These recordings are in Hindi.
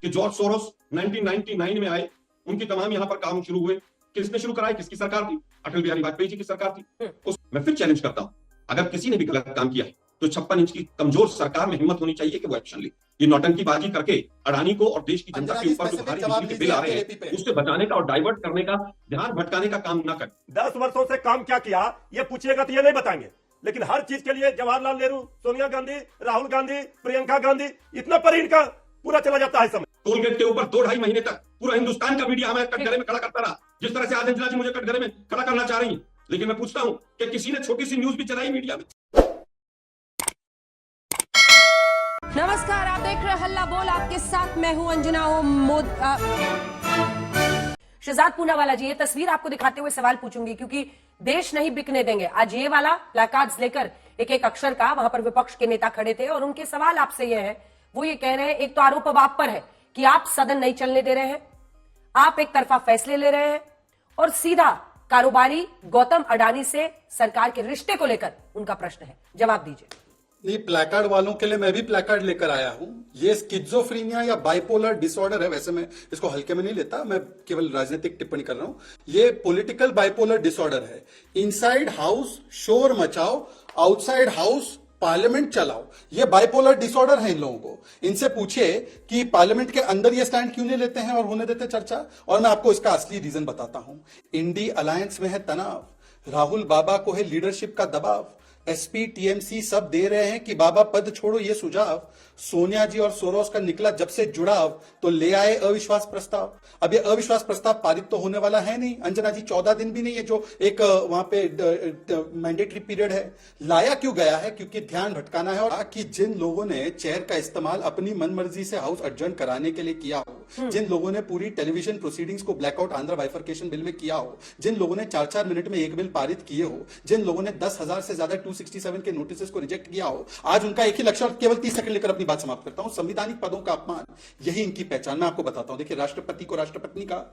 कि जॉर्ज सोरोस 1999 में आए, उनके तमाम यहाँ पर काम शुरू हुए। किसने शुरू कराए? किसकी सरकार थी? अटल बिहारी वाजपेयी जी की सरकार थी। मैं फिर चैलेंज करता हूं, अगर किसी ने भी गलत काम किया है तो 56 इंच की कमजोर सरकार में हिम्मत होनी चाहिए कि वो एक्शन ले। ये नौटंकीबाजी करके अडानी को और देश की जनता के ऊपर जो भारी बिजली के बिल आ रहे हैं उससे बचाने का और डाइवर्ट करने का, ध्यान भटकाने का काम ना करें। 10 वर्षों से काम क्या किया ये पूछिएगा तो ये नहीं बताएंगे, लेकिन हर चीज के लिए जवाहरलाल नेहरू, सोनिया गांधी, राहुल गांधी, प्रियंका गांधी, इतना पर इनका पूरा चला जाता है समय। टोलगेट के ऊपर 2-2.5 महीने तक पूरा हिंदुस्तान का मीडिया हमें कटघरे में खड़ा करता रहा, जिस तरह से आज अंजना जी मुझे कटघरे में खड़ा करना चाह रही है। लेकिन मैं पूछता हूं कि किसी ने छोटी सी न्यूज भी चलाई मीडिया में? नमस्कार, आप देख रहे हल्ला बोल, आपके साथ मैं हूं अंजना। शहजाद पूनावाला जी, ये तस्वीर आपको दिखाते हुए सवाल पूछूंगी क्योंकि देश नहीं बिकने देंगे। आज ये वाला प्लैकार्ड्स लेकर एक एक अक्षर का वहां पर विपक्ष के नेता खड़े थे और उनके सवाल आपसे ये है, वो ये कह रहे हैं, एक तो आरोप अब आप पर है कि आप सदन नहीं चलने दे रहे हैं, आप एक तरफा फैसले ले रहे हैं और सीधा कारोबारी गौतम अडानी से सरकार के रिश्ते को लेकर उनका प्रश्न है। जवाब दीजिए। नहीं, प्लैकार्ड वालों के लिए मैं भी प्लैकार्ड लेकर आया हूं। ये स्किज़ोफ्रेनिया या बाइपोलर डिसऑर्डर है, वैसे मैं इसको हल्के में नहीं लेता, मैं केवल राजनीतिक टिप्पणी कर रहा हूं। ये पॉलिटिकल बाइपोलर डिसऑर्डर है। इनसाइड हाउस शोर मचाओ, आउटसाइड हाउस पार्लियामेंट चलाओ, ये बाइपोलर डिसऑर्डर है इन लोगों को। इनसे पूछिए कि पार्लियामेंट के अंदर ये स्टैंड क्यों नहीं लेते हैं और होने देते चर्चा। और मैं आपको इसका असली रीजन बताता हूं। इंडी अलायंस में है तनाव, राहुल बाबा को है लीडरशिप का दबाव, एसपी टीएमसी सब दे रहे हैं कि बाबा पद छोड़ो ये सुझाव। सोनिया जी और सोरोस का निकला जब से जुड़ाव तो ले आए अविश्वास प्रस्ताव। अब ये अविश्वास प्रस्ताव पारित तो होने वाला है नहीं अंजना जी, 14 दिन भी नहीं है जो एक वहां पे मैंडेटरी पीरियड है। लाया क्यों गया है? क्योंकि ध्यान भटकाना है। और कि जिन लोगों ने चेयर का इस्तेमाल अपनी मनमर्जी से हाउस एडजर्न कराने के लिए किया हो, जिन लोगों ने पूरी टेलीविजन प्रोसीडिंग्स को ब्लैकआउट आंध्र बाइफरकेशन बिल में किया हो, जिन लोगों ने 4-4 मिनट में एक बिल पारित किए हो, जिन लोगों ने 10,000 से ज्यादा 267 के नोटिस को रिजेक्ट किया हो, आज उनका एक ही लक्ष्य, और केवल 30 सेकंड लेकर अपनी बात समाप्त करता हूं, संवैधानिक पदों का अपमान, यही इनकी पहचान। मैं आपको बताता हूं, देखिए, राष्ट्रपति को राष्ट्रपत्नी का,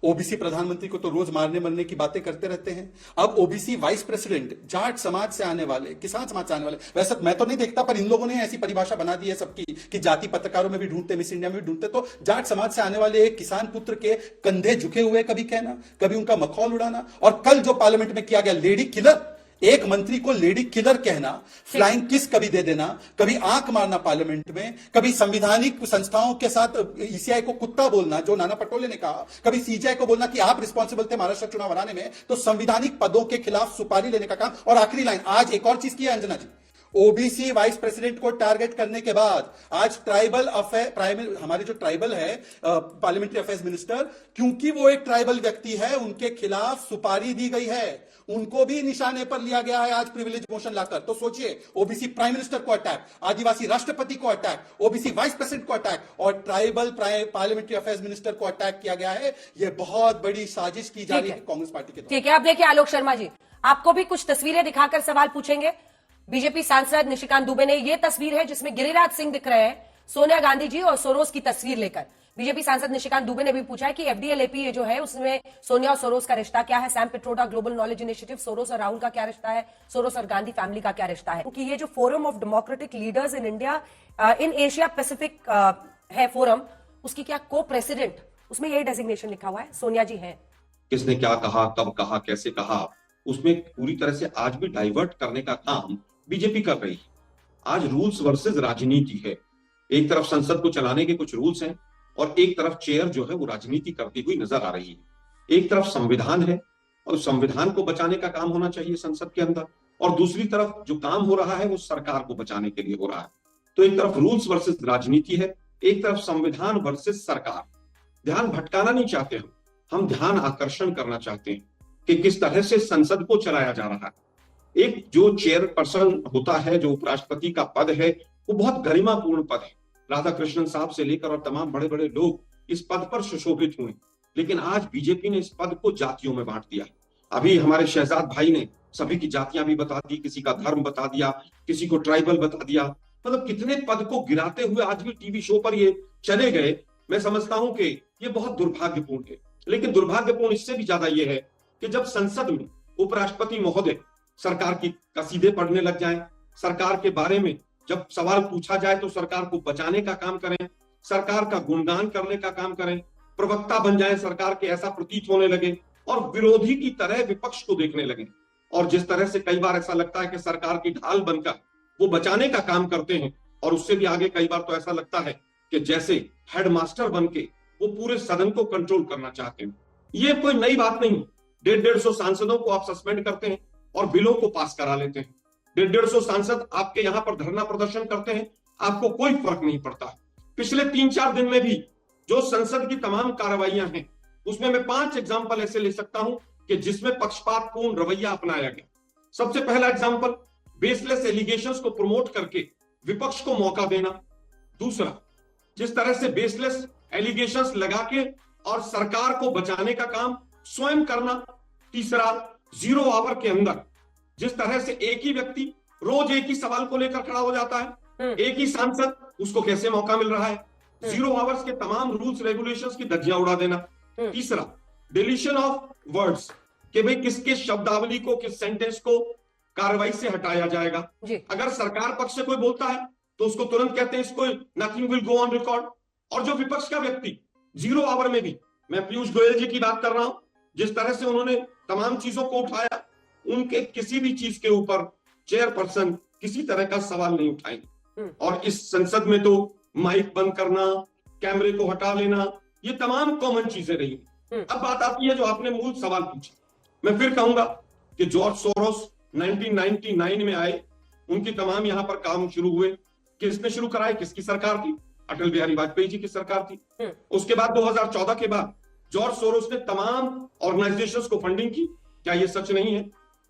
ओबीसी प्रधानमंत्री को तो रोज मारने मरने की बातें करते रहते हैं। अब ओबीसी वाइस प्रेसिडेंट, जाट समाज से आने वाले, किसान समाज से आने वाले, वैसे मैं तो नहीं देखता पर इन लोगों ने ऐसी परिभाषा बना दी है सबकी कि जाति पत्रकारों में भी ढूंढते, मिस इंडिया में भी ढूंढते, तो जाट समाज से आने वाले एक किसान पुत्र के कंधे झुके हुए कभी कहना, कभी उनका मखौल उड़ाना। और कल जो पार्लियामेंट में किया गया, लेडी किलर, एक मंत्री को लेडी किलर कहना, फ्लाइंग किस कभी दे देना, कभी आंख मारना पार्लियामेंट में, कभी संविधानिक संस्थाओं के साथ ईसीआई को कुत्ता बोलना जो नाना पटोले ने कहा, कभी सीजीआई को बोलना कि आप रिस्पॉन्सिबल थे महाराष्ट्र चुनाव हराने में, तो संविधानिक पदों के खिलाफ सुपारी लेने का काम। और आखिरी लाइन, आज एक और चीज की है अंजना जी, ओबीसी वाइस प्रेसिडेंट को टारगेट करने के बाद आज ट्राइबल अफेयर, हमारे जो ट्राइबल है पार्लियामेंट्री अफेयर्स मिनिस्टर, क्योंकि वो एक ट्राइबल व्यक्ति है, उनके खिलाफ सुपारी दी गई है, उनको भी निशाने पर लिया गया है आज प्रिविलेज मोशन लाकर। तो सोचिए, ओबीसी प्राइम मिनिस्टर को अटैक, आदिवासी राष्ट्रपति को अटैक, ओबीसी वाइस प्रेसिडेंट को अटैक और ट्राइबल पार्लियामेंट्री अफेयर्स मिनिस्टर को अटैक किया गया है। यह बहुत बड़ी साजिश की जा रही है कांग्रेस पार्टी के द्वारा। ठीक है, अब देखिए आलोक शर्मा जी, आपको भी कुछ तस्वीरें दिखाकर सवाल पूछेंगे। बीजेपी सांसद निशिकांत दुबे ने, ये तस्वीर है जिसमें गिरिराज सिंह दिख रहे हैं सोनिया गांधी जी और सोरोस की तस्वीर लेकर। बीजेपी सांसद निशिकांत दुबे ने भी पूछा है कि एफडीएलएपी जो है उसमें सोनिया और सोरोस का रिश्ता क्या है, Sam Pitroda global knowledge initiative, Soros और राहुल का क्या रिश्ता है, सोरोस और गांधी फैमिली का क्या रिश्ता है। क्योंकि ये जो forum of democratic leaders in India in Asia Pacific है फोरम, उसकी क्या को प्रेसिडेंट, उसमें यही डेजिग्नेशन लिखा हुआ है, सोनिया जी हैं। किसने क्या कहा, कब कहा, कैसे कहा, उसमें पूरी तरह से आज भी डाइवर्ट करने का काम बीजेपी कर रही है। आज रूल्स वर्सेस राजनीति है। एक तरफ संसद को चलाने के कुछ रूल्स हैं और एक तरफ चेयर जो है वो राजनीति करती हुई नजर आ रही है। एक तरफ संविधान है और संविधान को बचाने का काम होना चाहिए संसद के अंदर, और दूसरी तरफ जो काम हो रहा है वो सरकार को बचाने के लिए हो रहा है। तो एक तरफ रूल्स वर्सेस राजनीति है, एक तरफ संविधान वर्सेस सरकार। ध्यान भटकाना नहीं चाहते हम ध्यान आकर्षण करना चाहते हैं कि किस तरह से संसद को चलाया जा रहा है। एक जो चेयरपर्सन होता है, जो उपराष्ट्रपति का पद है, वो बहुत गरिमापूर्ण पद है। राधा कृष्णन साहब से लेकर और तमाम बड़े बड़े लोग इस पद पर सुशोभित हुए, लेकिन आज बीजेपी ने इस पद को जातियों में बांट दिया। अभी हमारे शहजाद भाई ने सभी की जातियां भी बता दी, किसी का धर्म बता दिया, किसी को ट्राइबल बता दिया। मतलब कितने पद को गिराते हुए आज भी टीवी शो पर ये चले गए। मैं समझता हूं कि ये बहुत दुर्भाग्यपूर्ण है। लेकिन दुर्भाग्यपूर्ण इससे भी ज्यादा ये है कि जब संसद में उपराष्ट्रपति महोदय सरकार की कसीदे पढ़ने लग जाएं, सरकार के बारे में जब सवाल पूछा जाए तो सरकार को बचाने का काम करें, सरकार का गुणगान करने का काम करें, प्रवक्ता बन जाएं सरकार के, ऐसा प्रतीत होने लगे और विरोधी की तरह विपक्ष को देखने लगे। और जिस तरह से कई बार ऐसा लगता है कि सरकार की ढाल बनकर वो बचाने का काम करते हैं, और उससे भी आगे कई बार तो ऐसा लगता है कि जैसे हेडमास्टर बन के वो पूरे सदन को कंट्रोल करना चाहते हैं। ये कोई नई बात नहीं। 150 सांसदों को आप सस्पेंड करते हैं और बिलों को पास करा लेते हैं। 150 सांसद आपके यहां पर धरना प्रदर्शन करते हैं, आपको कोई फर्क नहीं पड़ता। पिछले 3-4 दिन में भी जो संसद की तमाम कार्रवाइयां हैं, उसमें मैं 5 एग्जाम्पल ऐसे ले सकता हूं कि जिसमें पक्षपातपूर्ण रवैया अपनाया गया। सबसे पहला एग्जाम्पल, बेसलेस एलिगेशंस को प्रमोट करके विपक्ष को मौका देना। दूसरा, जिस तरह से बेसलेस एलिगेशंस लगा के और सरकार को बचाने का काम स्वयं करना। तीसरा, 0 आवर के अंदर जिस तरह से एक ही व्यक्ति रोज एक ही सवाल को लेकर खड़ा हो जाता है, एक ही सांसद, उसको कैसे मौका मिल रहा है। 0 आवर्स के तमाम रूल्स रेगुलेशंस की धज्जियां उड़ा देना। तीसरा, डिलीशन ऑफ वर्ड्स, कि भाई किसके शब्दावली को, किस सेंटेंस को कार्रवाई से हटाया जाएगा। अगर सरकार पक्ष से कोई बोलता है तो उसको तुरंत कहते हैं इसको nothing will go on record. और जो विपक्ष का व्यक्ति 0 आवर में भी, मैं पीयूष गोयल जी की बात कर रहा हूं, जिस तरह से उन्होंने तमाम चीजों को उठाया, उनके किसी भी चीज के ऊपर चेयरपर्सन किसी तरह का सवाल नहीं उठाएंगे। और इस संसद में तो माइक बंद करना, कैमरे को हटा लेना, ये तमाम कॉमन चीजें रही। अब बात आती है जो आपने मूल सवाल पूछा। मैं फिर कहूंगा कि जॉर्ज सोरोस 1999 में आए, उनकी तमाम यहां पर काम शुरू हुए। किसने शुरू कराए, किसकी सरकार थी? अटल बिहारी वाजपेयी जी की सरकार थी। उसके बाद 2014 के बाद जॉर्ज सोरोस ने तमाम ऑर्गेनाइजेशंस को फंडिंग की। क्या ये सच नहीं है?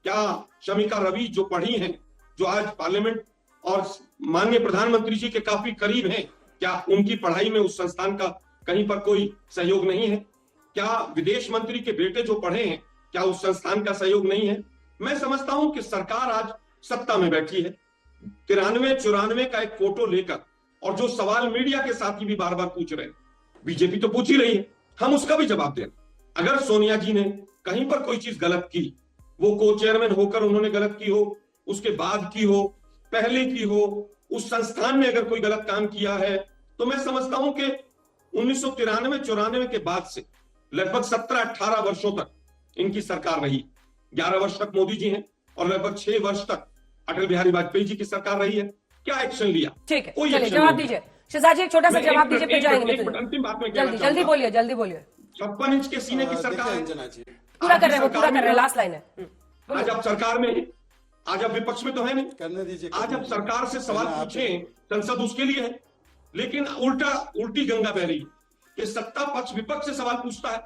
क्या शमिका रवि जो पढ़ी हैं, जो आज पार्लियामेंट और माननीय प्रधानमंत्री जी के काफी करीब हैं, क्या उनकी पढ़ाई में उस संस्थान का कहीं पर कोई सहयोग नहीं है? क्या विदेश मंत्री के बेटे जो पढ़े हैं, क्या उस संस्थान का सहयोग नहीं है? मैं समझता हूं कि सरकार आज सत्ता में बैठी है, 93-94 का एक फोटो लेकर, और जो सवाल मीडिया के साथी भी बार बार पूछ रहे हैं, बीजेपी तो पूछ ही रही है, हम उसका भी जवाब दें। अगर सोनिया जी ने कहीं पर कोई चीज गलत की, वो को चेयरमैन होकर उन्होंने गलत की हो, उसके बाद की हो, पहले की हो, उस संस्थान में अगर कोई गलत काम किया है, तो मैं समझता हूं कि 1993-94 के बाद से लगभग 17-18 वर्षों तक इनकी सरकार रही। 11 वर्ष तक मोदी जी हैं और लगभग 6 वर्ष तक अटल बिहारी वाजपेयी जी की सरकार रही है। क्या एक्शन लिया? ठीक है, चलिए जवाब दीजिए शहजाद जी, एक छोटा सा जवाब दीजिए, फिर जाएंगे। अंतिम बात में जल्दी जल्दी बोलिए, जल्दी बोलिए। 56 इंच के सीने की सरकार है। पूरा कर रहे हैं, वो पूरा कर रहे हैं, लास्ट लाइन है। आज आप सरकार में हैं, आज आप विपक्ष में तो है नहीं, करने दीजिए। आज आप सरकार से सवाल पूछें, संसद उसके लिए है, लेकिन उल्टी गंगा बह रही है कि सत्ता पक्ष विपक्ष से सवाल पूछता है।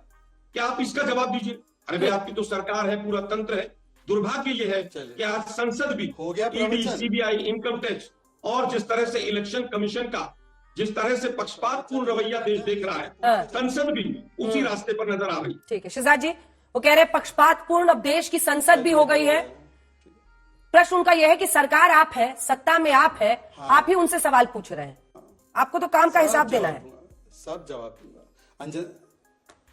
क्या आप इसका जवाब दीजिए? अरे भाई, आपकी तो सरकार है, पूरा तंत्र है। दुर्भाग्य यह है कि आज संसद भी हो गया, ईडी, सीबीआई, इनकम टैक्स और जिस तरह से इलेक्शन कमीशन का जिस तरह से पक्षपातपूर्ण रवैया देश देख रहा है, संसद भी उसी रास्ते पर नजर आ रही। ठीक है शहजाद जी, वो कह रहे हैं पक्षपातपूर्ण अब देश की संसद भी हो गई है। प्रश्न उनका यह है कि सरकार आप है, सत्ता में आप है, आप ही उनसे सवाल पूछ रहे हैं, आपको तो काम का हिसाब देना है। सब जवाब दूंगा अंजन,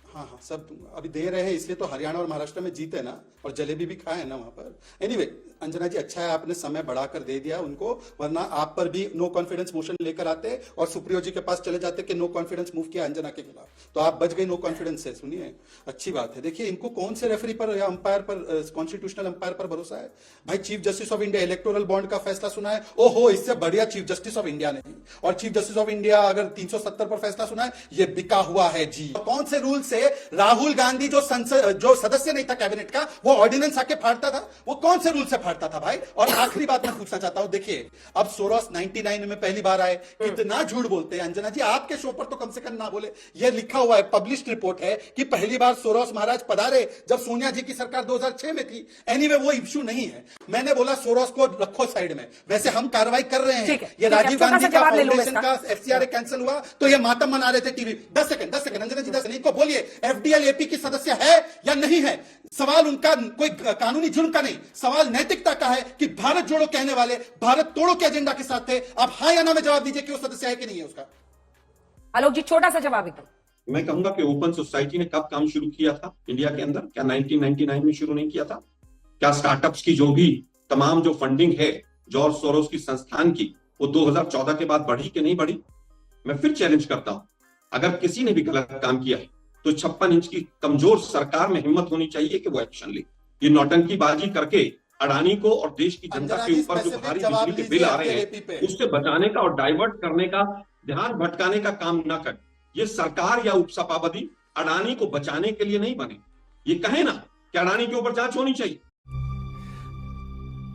हाँ सब दूंगा। अभी दे रहे हैं इसलिए तो हरियाणा और महाराष्ट्र में जीते ना, और जलेबी भी खाए ना वहां पर। एनीवे, अंजना जी अच्छा है आपने समय बढ़ाकर दे दिया उनको, वरना आप पर भी नो कॉन्फिडेंस मोशन लेकर आते और सुप्रियो जी के पास चले जाते कि नो कॉन्फिडेंस मूव किया अंजना के खिलाफ, तो आप बच गए नो कॉन्फिडेंस से। सुनिए, अच्छी बात है। देखिए, इनको कौन से रेफरी पर या अंपायर पर, कॉन्स्टिट्यूशनल अंपायर पर भरोसा है? भाई, chief justice of India electoral bond का फैसला सुना है? ओहो, इससे बढ़िया चीफ जस्टिस ऑफ इंडिया नहीं। और चीफ जस्टिस ऑफ इंडिया अगर 370 पर फैसला सुना है, ये बिका हुआ है जी। कौन से रूल से राहुल गांधी जो सदस्य नहीं था कैबिनेट का, वो ऑर्डिनेंस आके फाड़ता था? वो कौन से रूल से फाड़ता था भाई? और आखिरी बात मैं पूछना चाहता हूं, देखिए अब सोरोस 99 में पहली बार आए, कितना झूठ बोलते हैं अंजना जी, आपके शो पर तो कम से कम ना बोले। यह लिखा हुआ है, पब्लिश्ड रिपोर्ट है कि पहली बार सोरोस महाराज पधारे जब सोनिया जी की सरकार 2006 में थी। एनीवे, वो इश्यू नहीं है। मैंने बोला सोरोस को रखो साइड में, वैसे हम कार्रवाई कर रहे हैं। ये राजीव गांधी का फाउंडेशन का FCRA कैंसिल हुआ तो ये मातम मना रहे थे टीवी। 10 सेकंड अंजना जी, 10 सेकंड इनको बोलिए, FDL AP की सदस्य है या नहीं है? सवाल उनका कोई कानूनी जुर्म का नहीं, सवाल नैतिकता का है कि भारत जोड़ो कहने वाले भारत तोड़ो के एजेंडा के साथ थे। आप हाँ या ना में जवाब दीजिए कि वो सदस्य है कि नहीं है उसका। आलोक जी, छोटा सा जवाब एकदम। मैं कहूंगा कि ओपन सोसाइटी ने कब काम शुरू किया था इंडिया के अंदर? क्या 1999 में शुरू नहीं किया था? क्या स्टार्टअप्स की जो भी तमाम जो फंडिंग है जॉर्ज सोरोस की संस्थान की, वो 2014 के बाद बढ़ी कि नहीं बढ़ी? मैं फिर चैलेंज करता हूं, अगर किसी ने भी गलत काम किया है तो 56 इंच की कमजोर सरकार में हिम्मत होनी चाहिए कि वो एक्शन ले। ये नौटंकीबाजी करके अडानी को और देश की जनता अंजना के जी, ऊपर जो specific भारी जवाब बिजली के दीजिए बिल आ आपके रहे रेपी पे। हैं उससे बचाने का और डाइवर्ट करने का, ध्यान भटकाने का काम न कर। ये सरकार या उपसभापति अडानी को बचाने के लिए नहीं बने। ये कहे ना कि अडानी के ऊपर जांच होनी चाहिए,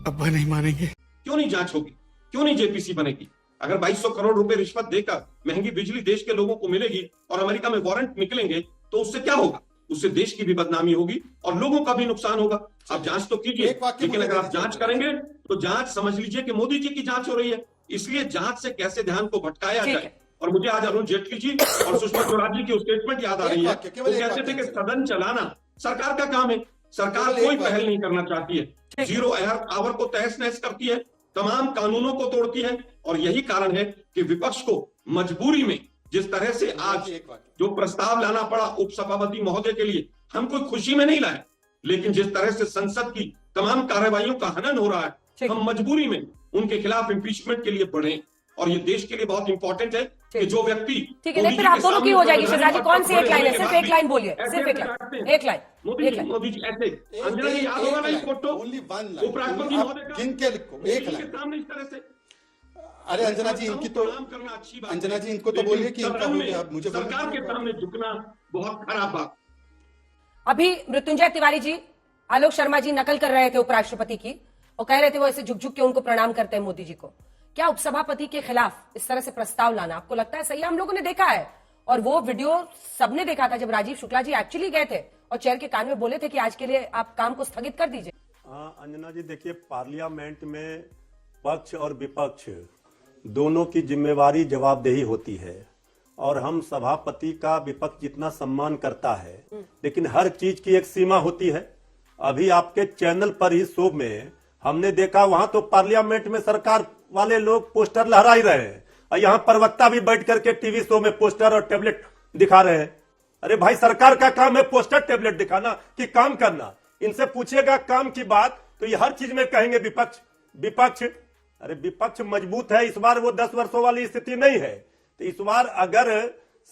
अब्बा नहीं मानेंगे। क्यों नहीं जांच होगी? क्यों नहीं जेपीसी बनेगी? अगर 2200 करोड़ रुपए रिश्वत देकर महंगी बिजली देश के लोगों को मिलेगी और अमेरिका में वारंट निकलेंगे तो उससे क्या होगा? उससे देश की भी बदनामी होगी और लोगों का भी नुकसान होगा। आप जांच तो कीजिए, एक वाक्य लेकिन मुझे अगर आप दीजिए। जांच करेंगे तो जांच समझ लीजिए कि मोदी जी की जांच हो रही है, इसलिए जांच से कैसे ध्यान को भटकाया ठीक जाए। है। और मुझे आज अरुण जेटली जी और सुषमा स्वराज जी की स्टेटमेंट याद आ रही है। वाक्य, वो केवल एक कहते थे वाक्य। कि सदन चलाना सरकार का काम है, सरकार केवल कोई एक वाक्य। पहल नहीं करना चाहती है, जीरो एयर पावर को तहस नहस करती है, तमाम कानूनों को तोड़ती है। और यही कारण है कि विपक्ष को मजबूरी में जिस तरह से आज एक वाक्य। जो प्रस्ताव लाना पड़ा उपसभापति महोदय के लिए, हम कोई खुशी में नहीं लाए, लेकिन जिस तरह से संसद की तमाम कार्रवाइयों का हनन हो रहा है, ठीक। हम मजबूरी में उनके खिलाफ इम्पीचमेंट के लिए बढ़े। और ये देश के लिए बहुत इंपॉर्टेंट है कि जो व्यक्ति ठीक है, नहीं फिर आप दोनों की हो जाएगी। शहजाद जी कौन सी एक लाइन है? सिर्फ एक लाइन बोलिए, सिर्फ एक लाइन, एक लाइन, मोदी एक जी लाइन। मोदी जी ऐसे अंजना जी याद होगा ना इस फोटो, ओनली वन लाइन। उपराष्ट्रपति आप महोदय का गिन के लिखो, एक मोदी जी के लाइन। सामने इस तरह से। अरे अंजना जी, इनकी तो प्रणाम करना अच्छी बात है, अंजना जी, इनको तो लेकिन बोलिए कि इनका हो सामने गया, अब मुझे बोलने सरकार के दीजिए। सामने झुकना बहुत खराब बात। अभी मृत्युंजय तिवारी जी, आलोक शर्मा जी नकल कर रहे थे उपराष्ट्रपति की और कह रहे थे वो ऐसे झुक झुक के उनको प्रणाम करते हैं मोदी जी को। क्या उपसभापति के खिलाफ इस तरह से प्रस्ताव लाना आपको लगता है सही है? हम लोगों ने देखा है और वो वीडियो सबने देखा था जब राजीव शुक्ला जी एक्चुअली गए थे और चेयर के कान में बोले थे कि आज के लिए आप काम को स्थगित कर दीजिए। अंजना जी देखिए, पार्लियामेंट में पक्ष और विपक्ष दोनों की जिम्मेवारी जवाबदेही होती है और हम सभापति का विपक्ष जितना सम्मान करता है, लेकिन हर चीज की एक सीमा होती है। अभी आपके चैनल पर ही शो में हमने देखा, वहां तो पार्लियामेंट में सरकार वाले लोग पोस्टर लहरा ही रहे हैं और यहाँ प्रवक्ता भी बैठ करके टीवी शो में पोस्टर और टेबलेट दिखा रहे हैं। अरे भाई, सरकार का काम है पोस्टर टेबलेट दिखाना कि काम करना? इनसे पूछिएगा काम की बात तो ये हर चीज में कहेंगे विपक्ष विपक्ष। अरे विपक्ष मजबूत है, इस बार वो 10 वर्षों वाली स्थिति नहीं है। तो इस बार अगर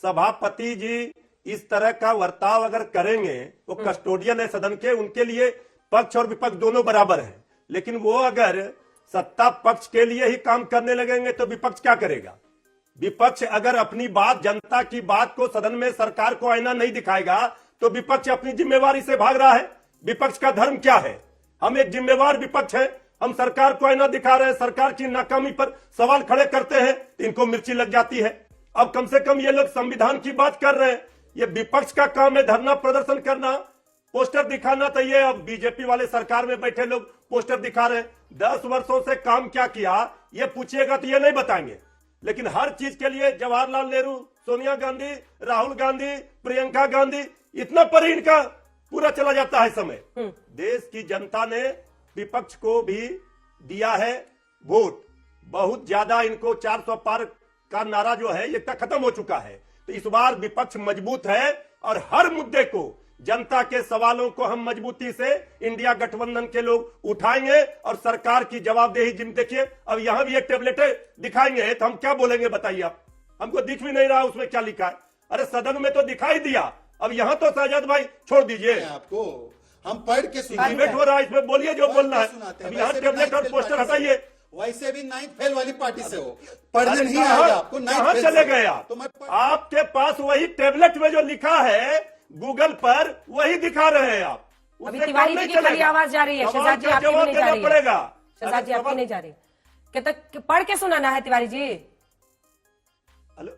सभापति जी इस तरह का वर्ताव अगर करेंगे, वो कस्टोडियन है सदन के, उनके लिए पक्ष और विपक्ष दोनों बराबर है। लेकिन वो अगर सत्ता पक्ष के लिए ही काम करने लगेंगे तो विपक्ष क्या करेगा? विपक्ष अगर अपनी बात, जनता की बात को सदन में सरकार को आईना नहीं दिखाएगा तो विपक्ष अपनी जिम्मेवारी से भाग रहा है। विपक्ष का धर्म क्या है? हम एक जिम्मेवार विपक्ष है, हम सरकार को आईना दिखा रहे हैं, सरकार की नाकामी पर सवाल खड़े करते हैं, इनको मिर्ची लग जाती है। अब कम से कम ये लोग संविधान की बात कर रहे हैं। ये विपक्ष का काम है धरना प्रदर्शन करना, पोस्टर दिखाना। तो ये अब बीजेपी वाले सरकार में बैठे लोग पोस्टर दिखा रहे हैं। 10 वर्षों से काम क्या किया ये पूछिएगा तो ये नहीं बताएंगे, लेकिन हर चीज के लिए जवाहरलाल नेहरू, सोनिया गांधी, राहुल गांधी, प्रियंका गांधी, इतना पर ही इनका पूरा चला जाता है समय। देश की जनता ने विपक्ष को भी दिया है वोट, बहुत ज्यादा। इनको 400 पार का नारा जो है ये तक खत्म हो चुका है। तो इस बार विपक्ष मजबूत है और हर मुद्दे को, जनता के सवालों को हम मजबूती से इंडिया गठबंधन के लोग उठाएंगे और सरकार की जवाबदेही। जिम देखिए, अब यहां भी एक टेबलेटें दिखाएंगे तो हम क्या बोलेंगे बताइए आप? हमको दिख भी नहीं रहा उसमें क्या लिखा है। अरे सदन में तो दिखाई दिया, अब यहाँ तो शहजाद भाई छोड़ दीजिए, आपको हम पढ़ के डिबेट हो सुनाते रहा हैं। है, इसमें बोलिए जो बोलना है। सुनाते हैं। अब यहाँ वैसे भी टेबलेट और नाइन्थ पोस्टर फेल पार्टी हटाइए। से- वैसे भी 9th फेल वाली पार्टी से हो, पढ़ने अरे नहीं कहाँ- आएगा आपको। 9th कहाँ फेल चले से। गए आप? तो मैं आपके पास वही टेबलेट में जो लिखा है गूगल पर वही दिखा रहे हैं आप। अभी उससे तिवारी काम जी नहीं की खाली चलेगा। आवाज जा रही है, सवाल शहजाद जी का आपकी भी जवाब नहीं जा देना रही है। पड़ेगा। शहजाद जी अरे आपकी सवाल- नहीं जा रही। कहता कि पढ़ के सुनाना है तिवारी जी हेलो,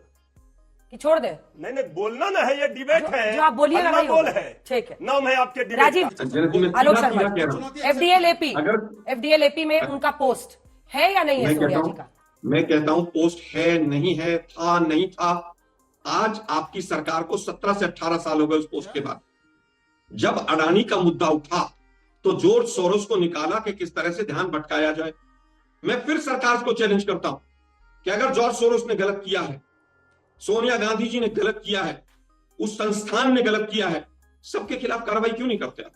कि छोड़ दे? नहीं बोलना ना है, ये डिबेट है। जो आप बोलिएगा अगला वही बोल होगा। है, ठीक है। नाम है आपके डिबेट राजीव का। अंजना जी, मैं आलोक सीधा शर्मा, सीधा कह रहा हूं। एफडीएलएपी, अगर- एफडीएलएपी में उनका पोस्ट है या नहीं है सोनिया जी का? मैं कहता हूं पोस्ट है, नहीं है, था, नहीं था। आज आपकी सरकार को 17 से 18 साल हो गए उस पोस्ट के बाद। जब अडानी का मुद्दा उठा तो जॉर्ज सोरोस को निकाला कि किस तरह से ध्यान भटकाया जाए। मैं फिर सरकार को चैलेंज करता हूं कि अगर जॉर्ज सोरोस ने गलत किया है, सोनिया गांधी जी ने गलत किया है, उस संस्थान ने गलत किया है, सबके खिलाफ कार्रवाई क्यों नहीं करते आप?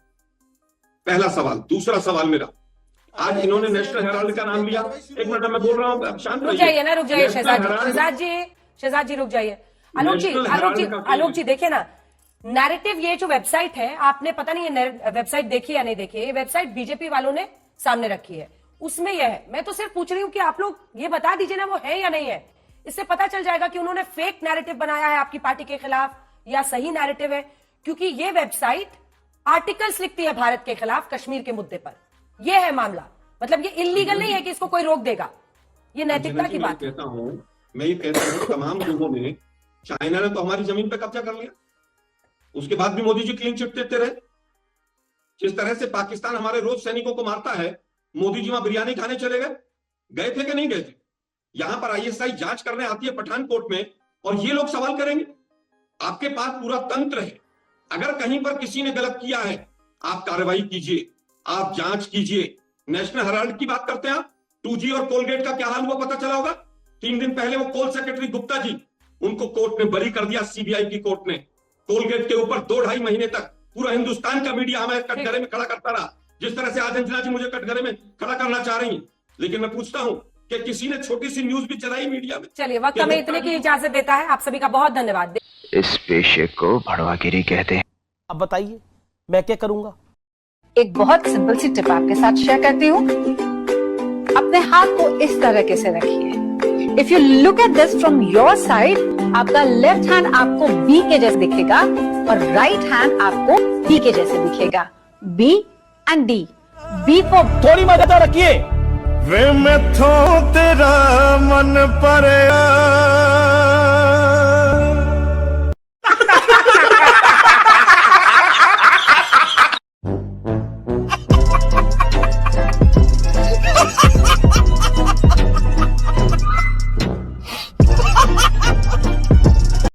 पहला सवाल। दूसरा सवाल मेरा, आज इन्होंने नेशनल हेराल्ड का नाम लिया। एक मिनट मैं बोल रहा हूं, शांत रुक जाइए ना, रुक जाइए नेशनल शहजाद जी। हेराल्ड- शहजाद जी शहजाद जी रुक जाइए। आलोक जी, नेशनल आलोक जी, हेराल्ड का आलोक जी देखिए ना, नैरेटिव ये जो वेबसाइट है, आपने पता नहीं ये वेबसाइट देखी या नहीं देखी, ये वेबसाइट बीजेपी वालों ने सामने रखी है, उसमें यह है। मैं तो सिर्फ पूछ रही हूं कि आप लोग ये बता दीजिए ना वो है या नहीं है, इससे पता चल जाएगा कि उन्होंने फेक नैरेटिव बनाया है आपकी पार्टी के खिलाफ या सही नैरेटिव है। क्योंकि ये वेबसाइट आर्टिकल्स लिखती है भारत के खिलाफ कश्मीर के मुद्दे पर, यह है मामला। मतलब ये इलीगल नहीं है कि इसको कोई रोक देगा, ये नैतिकता की बात है। मैं ये कहता हूं तमाम लोगों ने, चाइना ने तो हमारी जमीन पे कब्जा कर लिया, उसके बाद भी मोदी जी क्लीन चिट देते रहे। जिस तरह से पाकिस्तान हमारे रोज सैनिकों को मारता है, मोदी जी वहां बिरयानी खाने चले गए थे कि नहीं गए थे? यहां पर आईएसआई जांच करने आती है पठानकोट में, और ये लोग सवाल करेंगे। आपके पास पूरा तंत्र है, अगर कहीं पर किसी ने गलत किया है आप कार्रवाई कीजिए, आप जांच कीजिए। नेशनल हेराल्ड की बात करते हैं आप, 2G और कोलगेट का क्या हाल हुआ पता चला होगा। 3 दिन पहले वो कोल सेक्रेटरी गुप्ता जी, उनको कोर्ट ने बरी कर दिया, सीबीआई की कोर्ट ने। कोलगेट के ऊपर 2-2.5 महीने तक पूरा हिंदुस्तान का मीडिया हमें कटघरे में खड़ा करता रहा, जिस तरह से आज अंजना जी मुझे कटघरे में खड़ा करना चाह रही हैं। लेकिन मैं पूछता हूं कि किसी ने छोटी सी न्यूज भी चलाई मीडिया में? चलिए, वक्त हमें इतने की इजाजत देता है। आप सभी का बहुत धन्यवाद। इस पेशे को भड़वागिरी कहते हैं। अब बताइए मैं क्या करूंगा? एक बहुत सिंपल सी टिप आपके साथ शेयर करती हूँ। अपने हाथ को इस तरीके से रखिए। If you look at this from your side, आपका लेफ्ट हैंड आपको बी के जैसे दिखेगा और राइट हैंड आपको डी के जैसे दिखेगा। B and D. B for थोड़ी मदद रखिए। वे मैथों तेरा मन पड़या